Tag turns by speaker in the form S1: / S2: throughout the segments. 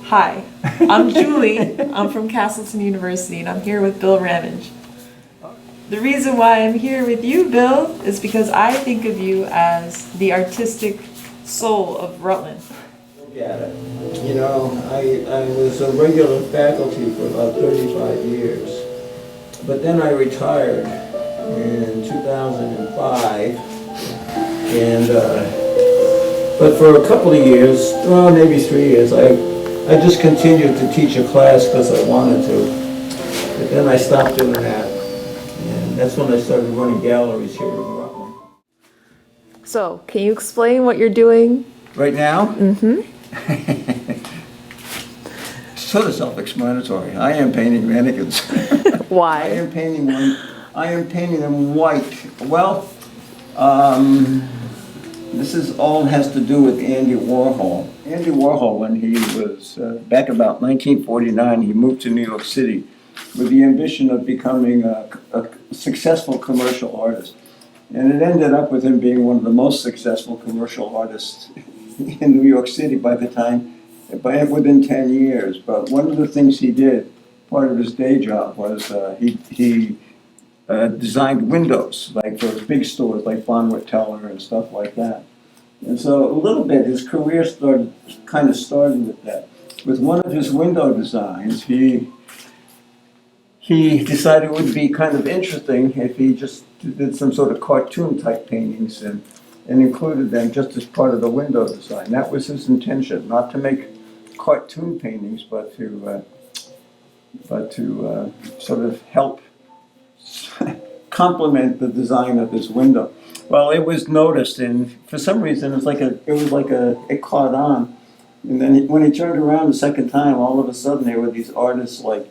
S1: Hi, I'm Julie. I'm from Castleton University, and I'm here with Bill Ramage. The reason why I'm here with you, Bill, is because I think of you as the artistic soul of Rutland.
S2: Look at it. You know, I was a regular faculty for about 35 years, but then I retired in 2005, and but for a couple of years, well, maybe 3 years, I just continued to teach a class because I wanted to, but then I stopped doing that, and that's when I started running galleries here in Rutland.
S1: So, can you explain what you're doing?
S2: Right now?
S1: Mm-hmm.
S2: Sort of self-explanatory. I am painting mannequins.
S1: Why?
S2: I am painting them white. Well, this all has to do with Andy Warhol. Andy Warhol, when he was back about 1949, he moved to New York City with the ambition of becoming a successful commercial artist. And it ended up with him being one of the most successful commercial artists in New York City within 10 years. But one of the things he did, part of his day job, was he designed windows, like for big stores like Bonwit Teller and stuff like that. And so a little bit, his career started with that. With one of his window designs, he decided it would be kind of interesting if he just did some sort of cartoon type paintings and included them just as part of the window design. That was his intention, not to make cartoon paintings, but to sort of help complement the design of his window. Well, it was noticed, and for some reason it caught on. And then when he turned around the second time, all of a sudden there were these artists like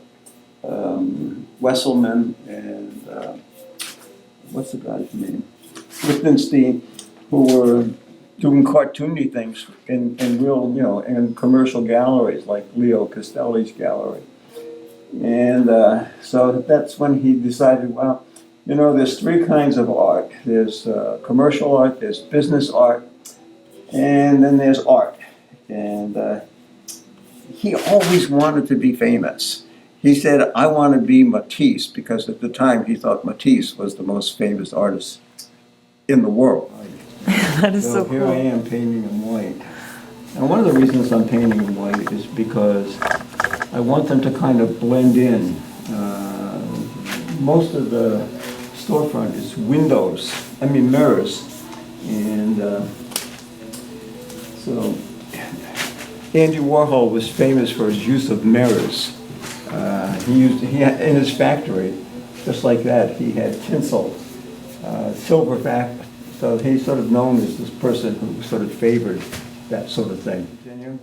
S2: Wesselman and what's the guy's name? Lichtenstein, who were doing cartoony things in real, in commercial galleries like Leo Castelli's gallery. And so that's when he decided, well, there's three kinds of art. There's commercial art, there's business art, and then there's art. And he always wanted to be famous. He said, I want to be Matisse, because at the time he thought Matisse was the most famous artist in the world.
S1: That is so cool.
S2: Here I am painting in white. And one of the reasons I'm painting in white is because I want them to kind of blend in. Most of the storefront is mirrors. And so Andy Warhol was famous for his use of mirrors. He had in his factory, just like that, he had tinsel, silver factory. So he's sort of known as this person who sort of favored that sort of thing.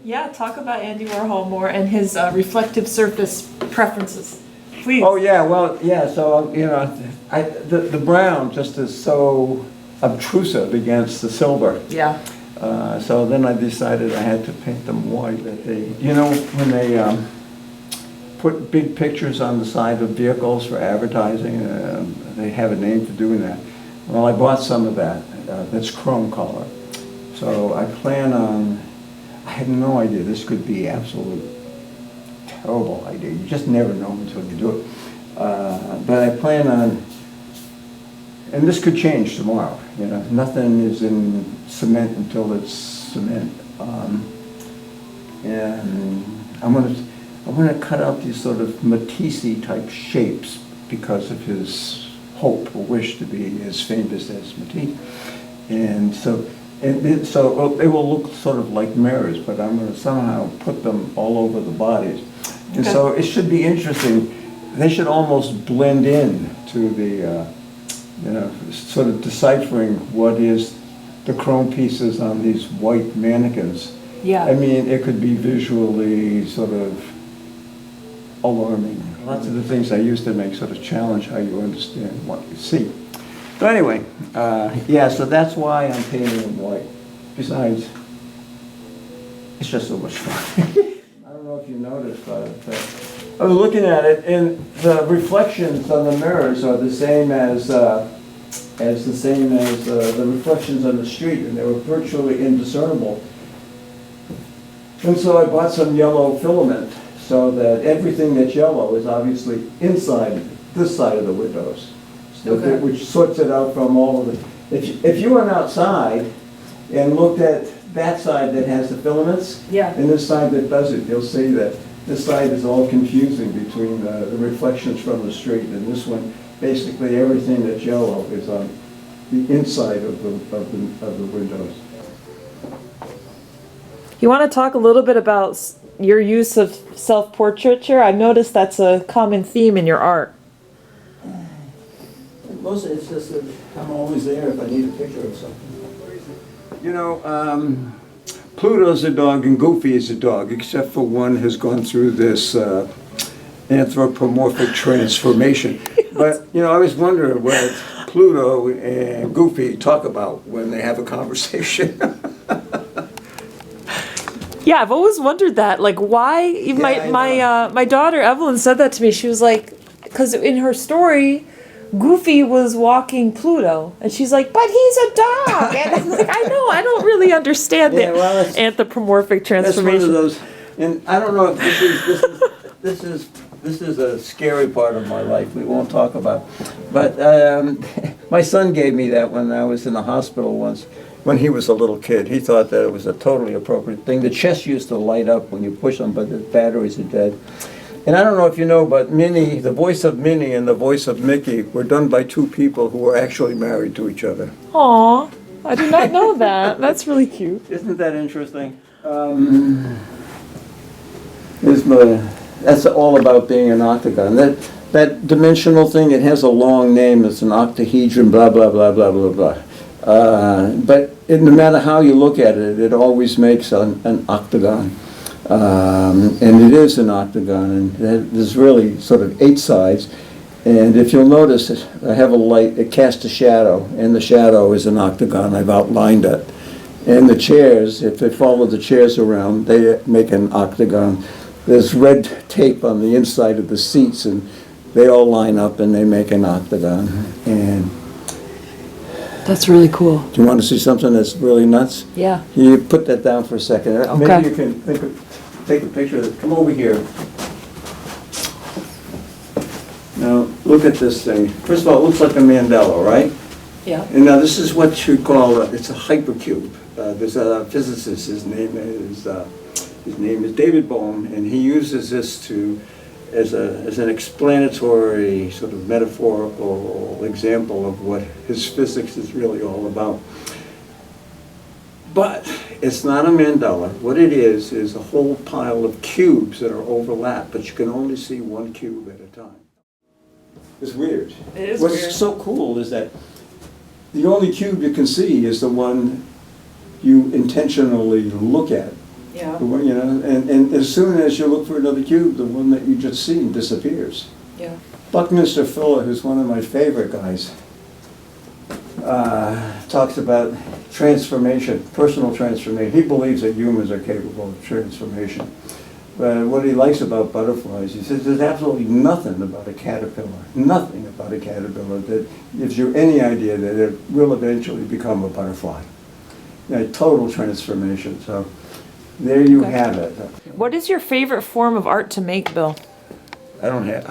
S1: Yeah, talk about Andy Warhol more and his reflective surface preferences, please.
S2: Oh yeah, well yeah. So the brown just is so obtrusive against the silver.
S1: Yeah.
S2: So then I decided I had to paint them white. That when they put big pictures on the side of vehicles for advertising, they have a name for doing that. Well, I bought some of that. That's chrome color. So I plan on. I had no idea this could be absolute terrible idea. You just never know until you do it. But I plan on, and this could change tomorrow. Nothing is in cement until it's cement. And I'm gonna cut out these sort of Matisse type shapes because of his hope or wish to be as famous as Matisse. And so they will look sort of like mirrors, but I'm going to somehow put them all over the bodies. And so it should be interesting. They should almost blend in to the, sort of deciphering what is the chrome pieces on these white mannequins.
S1: Yeah.
S2: I mean, it could be visually sort of alarming. Lots of the things I used to make sort of challenge how you understand what you see. So anyway, so that's why I'm painting in white. Besides, it's just so much fun. I don't know if you noticed, but I was looking at it, and the reflections on the mirrors are the same as the reflections on the street, and they were virtually indiscernible. And so I bought some yellow filament so that everything that's yellow is obviously inside this side of the windows. So
S1: Okay.
S2: which sorts it out from all of the, if you went outside and looked at that side that has the filaments
S1: Yeah.
S2: and this side that doesn't, you'll see that this side is all confusing between the reflections from the street, and this one, basically everything that's yellow is on the inside of the windows.
S1: You want to talk a little bit about your use of self-portraiture? I've noticed that's a common theme in your art.
S2: Mostly it's just that I'm always there if I need a picture of something. You know, Pluto's a dog and Goofy is a dog, except for one has gone through this anthropomorphic transformation. But, you know, I always wonder what Pluto and Goofy talk about when they have a conversation.
S1: Yeah, I've always wondered that. Like, why? Even my daughter Evelyn said that to me. She was like, because in her story, Goofy was walking Pluto, and she's like, "But he's a dog." And I'm like, "I know, I don't really understand
S2: Yeah, well,
S1: the anthropomorphic
S2: That's one
S1: transformation."
S2: of those, and I don't know if this is a scary part of my life we won't talk about. But my son gave me that when I was in the hospital once. When he was a little kid, he thought that it was a totally appropriate thing. The chest used to light up when you push them, but the batteries are dead. And I don't know if you know, but Minnie, the voice of Minnie and the voice of Mickey were done by two people who were actually married to each other.
S1: Aw, I did not know that. That's really cute.
S2: Isn't that interesting? That's all about being an octagon. That dimensional thing, it has a long name. It's an octahedron, blah, blah, blah, blah, blah, blah. But no matter how you look at it, it always makes an octagon. And it is an octagon, and there's really sort of 8 sides. And if you'll notice, I have a light, it casts a shadow, and the shadow is an octagon. I've outlined it. And the chairs, if they follow the chairs around, they make an octagon. There's red tape on the inside of the seats, and they all line up and they make an octagon. And
S1: That's really cool.
S2: do you want to see something that's really nuts?
S1: Yeah.
S2: You put that down for a second.
S1: Okay.
S2: Maybe you can take a picture of it. Come over here. Now, look at this thing. First of all, it looks like a mandala, right?
S1: Yeah.
S2: And now this is what you call, it's a hypercube. There's a physicist, his name is David Bohm, and he uses this as an explanatory sort of metaphorical example of what his physics is really all about. But it's not a mandala. What it is a whole pile of cubes that are overlapped, but you can only see one cube at a time. It's weird.
S1: It is
S2: What's
S1: weird.
S2: so cool is that the only cube you can see is the one you intentionally look at.
S1: Yeah.
S2: The one, you know, and as soon as you look for another cube, the one that you just seen disappears.
S1: Yeah.
S2: Buckminster Fuller, who's one of my favorite guys, talks about transformation, personal transformation. He believes that humans are capable of transformation. But what he likes about butterflies, he says there's absolutely nothing about a caterpillar that gives you any idea that it will eventually become a butterfly. A total transformation. So there you
S1: Okay.
S2: have it.
S1: What is your favorite form of art to make, Bill?
S2: I don't know.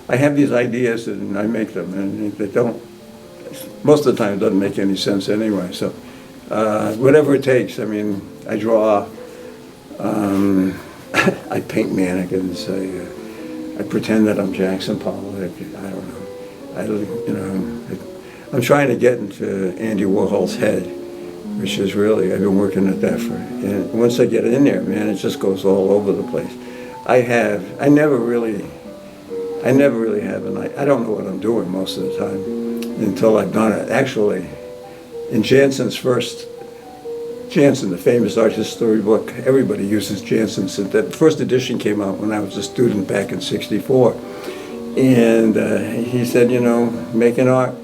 S2: I have these ideas and I make them, and they don't, most of the time it doesn't make any sense anyway. So whatever it takes. I mean, I draw, I paint mannequins, I pretend that I'm Jackson Pollock, I don't know. I'm trying to get into Andy Warhol's head, which is really, I've been working at that and once I get in there, man, it just goes all over the place. I never really have, and I don't know what I'm doing most of the time until I've done it. Actually, in Jansen, the famous art history book, everybody uses Jansen. So that first edition came out when I was a student back in '64. And he said, you know, making art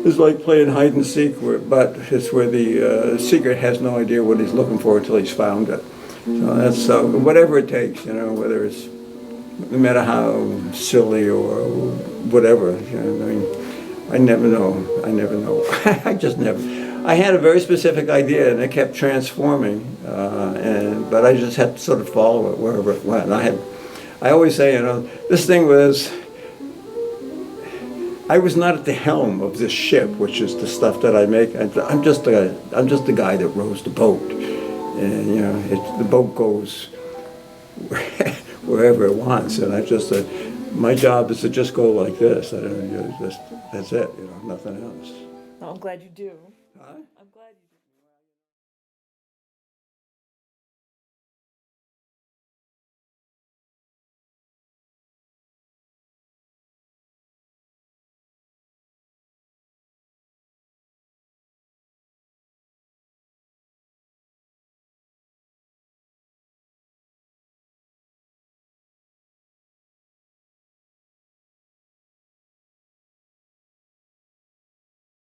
S2: is like playing hide and seek, but it's where the seeker has no idea what he's looking for until he's found it. So that's whatever it takes, you know, whether it's, no matter how silly or whatever, you know, I mean, I never know. I just never. I had a very specific idea, and it kept transforming, but I just had to sort of follow it wherever it went. I always say, this thing was, I was not at the helm of this ship, which is the stuff that I make. I'm just the guy that rows the boat, and the boat goes wherever it wants, and my job is to just go like this. That's it, nothing else.
S1: I'm glad you do.
S2: Huh?
S1: I'm glad you